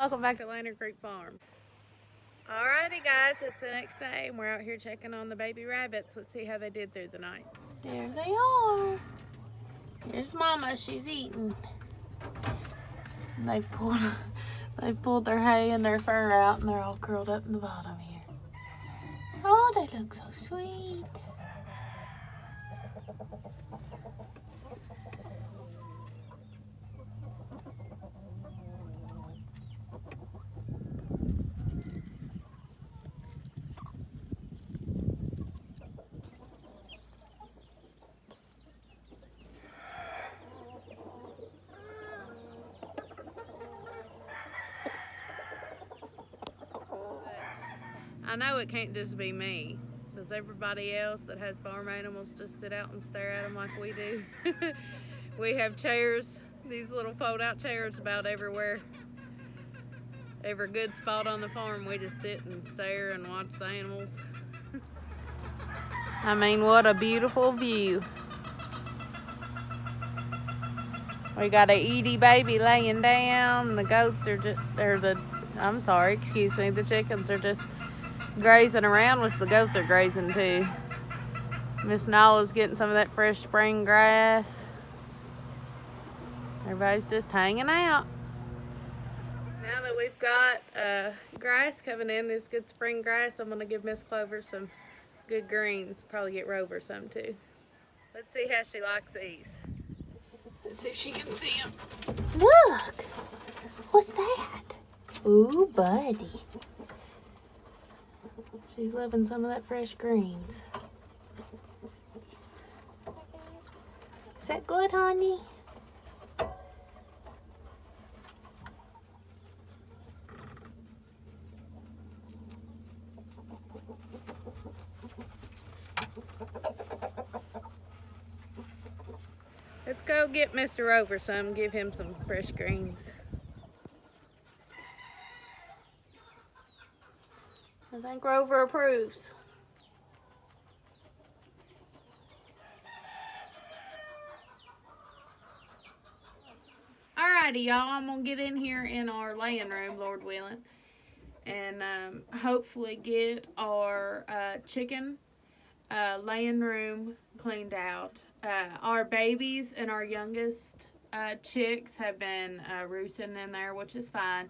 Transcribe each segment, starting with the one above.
Welcome back to Lantern Creek Farm. Alrighty guys, it's the next day and we're out here checking on the baby rabbits. Let's see how they did through the night. There they are. Here's Mama, she's eating. They've pulled their hay and their fur out and they're all curled up in the bottom here. Oh, they look so sweet. I know it can't just be me. Does everybody else that has farm animals just sit out and stare at them like we do? We have chairs, these little fold-out chairs about everywhere. Every good spot on the farm, we just sit and stare and watch the animals. I mean, what a beautiful view. We got a Edie baby laying down. The goats are just, the chickens are just grazing around, which the goats are grazing too. Miss Nala's getting some of that fresh spring grass. Everybody's just hanging out. Now that we've got grass coming in, this good spring grass, I'm gonna give Miss Clover some good greens. Probably get Rover some too. Let's see how she likes these. Let's see if she can see them. Look! What's that? Ooh, buddy. She's loving some of that fresh greens. Is that good, honey? Let's go get Mr. Rover some, give him some fresh greens. I think Rover approves. Alrighty, y'all, I'm gonna get in here in our laying room, Lord willing, and hopefully get our chicken laying room cleaned out. Our babies and our youngest chicks have been roosting in there, which is fine.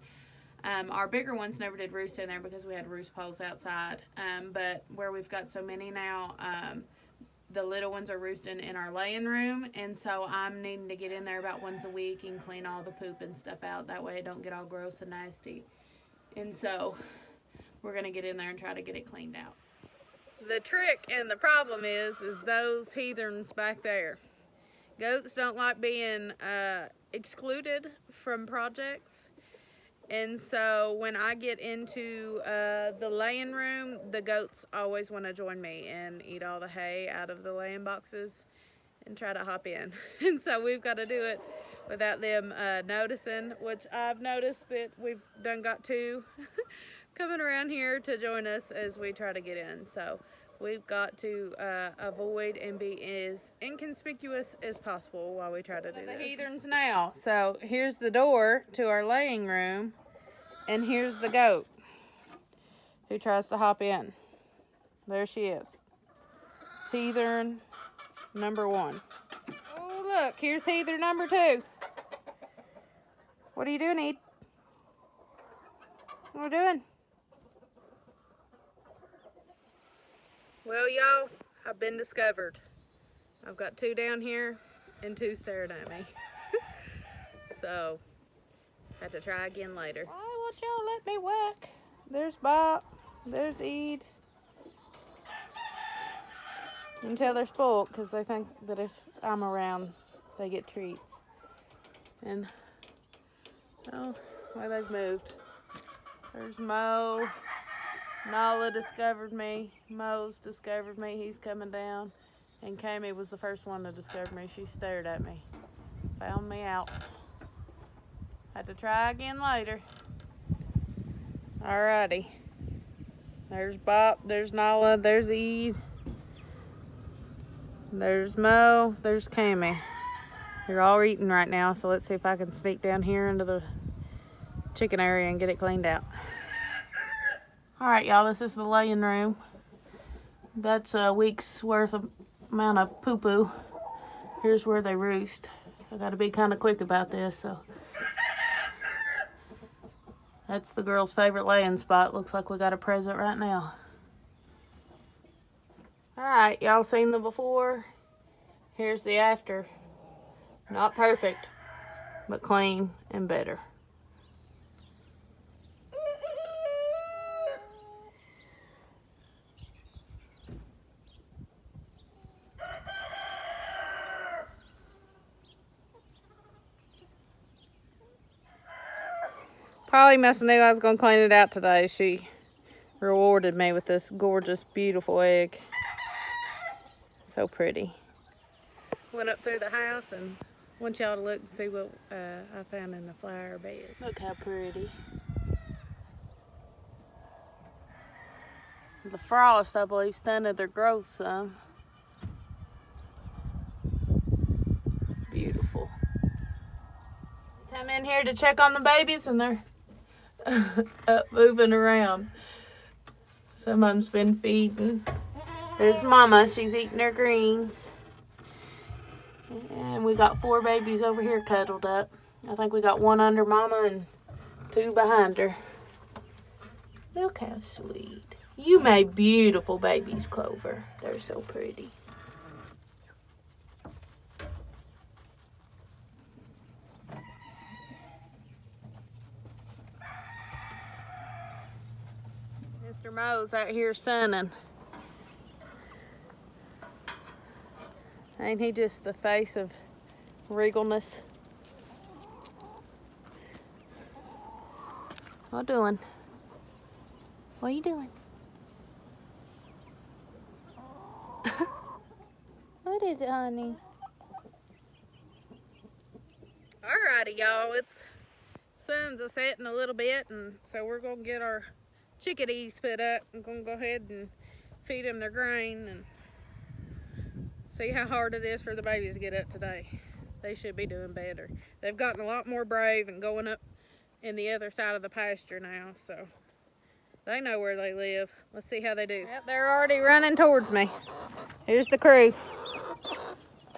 Our bigger ones never did roost in there because we had roost poles outside. But where we've got so many now, the little ones are roosting in our laying room. And so I'm needing to get in there about once a week and clean all the poop and stuff out. That way it don't get all gross and nasty. And so we're going to get in there and try to get it cleaned out. The trick and the problem is those heathens back there. Goats don't like being excluded from projects. And so when I get into the laying room, the goats always want to join me and eat all the hay out of the laying boxes and try to hop in. And so we've got to do it without them noticing, which I've noticed that we've done got two coming around here to join us as we try to get in. So we've got to avoid and be as inconspicuous as possible while we try to do this. The heathens now. So here's the door to our laying room. And here's the goat who tries to hop in. There she is. Heathen number 1. Oh, look, here's heathen number 2. What are you doing, Ed? What are we doing? Well, y'all, I've been discovered. I've got 2 down here and 2 staring at me. So, have to try again later. Why won't y'all let me work? There's Bob. There's Ed. Until they're spoiled because they think that if I'm around, they get treats. And, oh, well, they've moved. There's Mo. Nala discovered me. Mo's discovered me. He's coming down. And Kami was the first one to discover me. She stared at me. Found me out. Had to try again later. Alrighty. There's Bob. There's Nala. There's Ed. There's Mo. There's Kami. They're all eating right now, so let's see if I can sneak down here into the chicken area and get it cleaned out. Alright, y'all, this is the laying room. That's a week's worth of amount of poo-poo. Here's where they roost. I gotta be kind of quick about this, so. That's the girl's favorite laying spot. Looks like we got a present right now. Alright, y'all seen the before. Here's the after. Not perfect, but clean and better. Polly must have knew I was going to clean it out today. She rewarded me with this gorgeous, beautiful egg. So pretty. Went up through the house and want y'all to look and see what I found in the flower bed. Look how pretty. The frost, I believe, stunted their growth some. Beautiful. Come in here to check on the babies and they're up moving around. Some of them's been feeding. There's Mama, she's eating her greens. And we got 4 babies over here cuddled up. I think we got 1 under Mama and 2 behind her. Look how sweet. You made beautiful babies, Clover. They're so pretty. Mr. Mo's out here sunning. Ain't he just the face of regalness? What doing? What are you doing? What is it, honey? Alrighty, y'all. It's sun's setting a little bit, and so we're gonna get our chickadees put up. I'm gonna go ahead and feed them their grain and see how hard it is for the babies to get up today. They should be doing better. They've gotten a lot more brave and going up in the other side of the pasture now, so they know where they live. Let's see how they do. Yep, they're already running towards me. Here's the crew.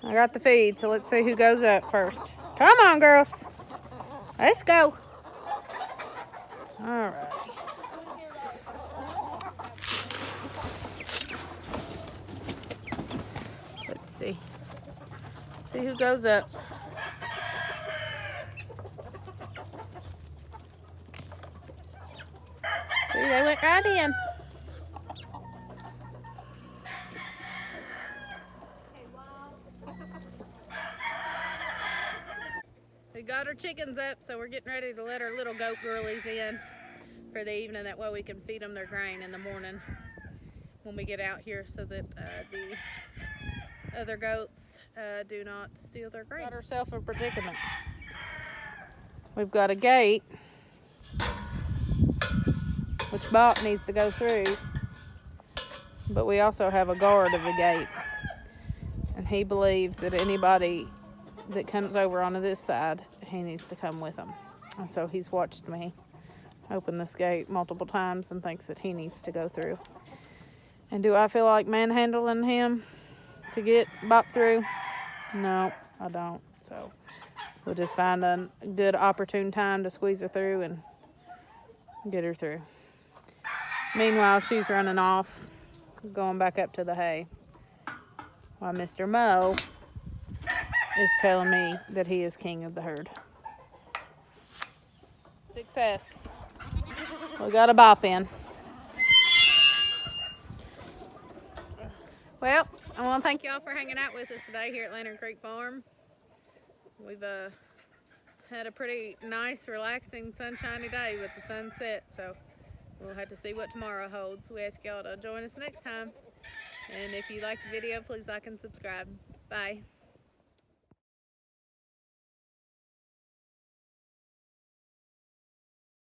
I got the feed, so let's see who goes up first. Come on, girls. Let's go. All right. Let's see. See who goes up. See, they went right in. We got our chickens up, so we're getting ready to let our little goat girlies in for the evening. That way we can feed them their grain in the morning when we get out here, so that the other goats do not steal their grain. Got ourselves a predicament. We've got a gate, which Bob needs to go through, but we also have a guard of the gate, and he believes that anybody that comes over onto this side, he needs to come with them. And so he's watched me open this gate multiple times and thinks that he needs to go through. And do I feel like manhandling him to get Bop through? No, I don't. So we'll just find a good opportune time to squeeze her through and get her through. Meanwhile, she's running off, going back up to the hay, while Mr. Mo is telling me that he is king of the herd. Success. We got a Bop in. Well, I want to thank y'all for hanging out with us today here at Lantern Creek Farm. We've had a pretty nice, relaxing, sunshiny day with the sunset, so we'll have to see what tomorrow holds. We ask y'all to join us next time. And if you like the video, please like and subscribe. Bye.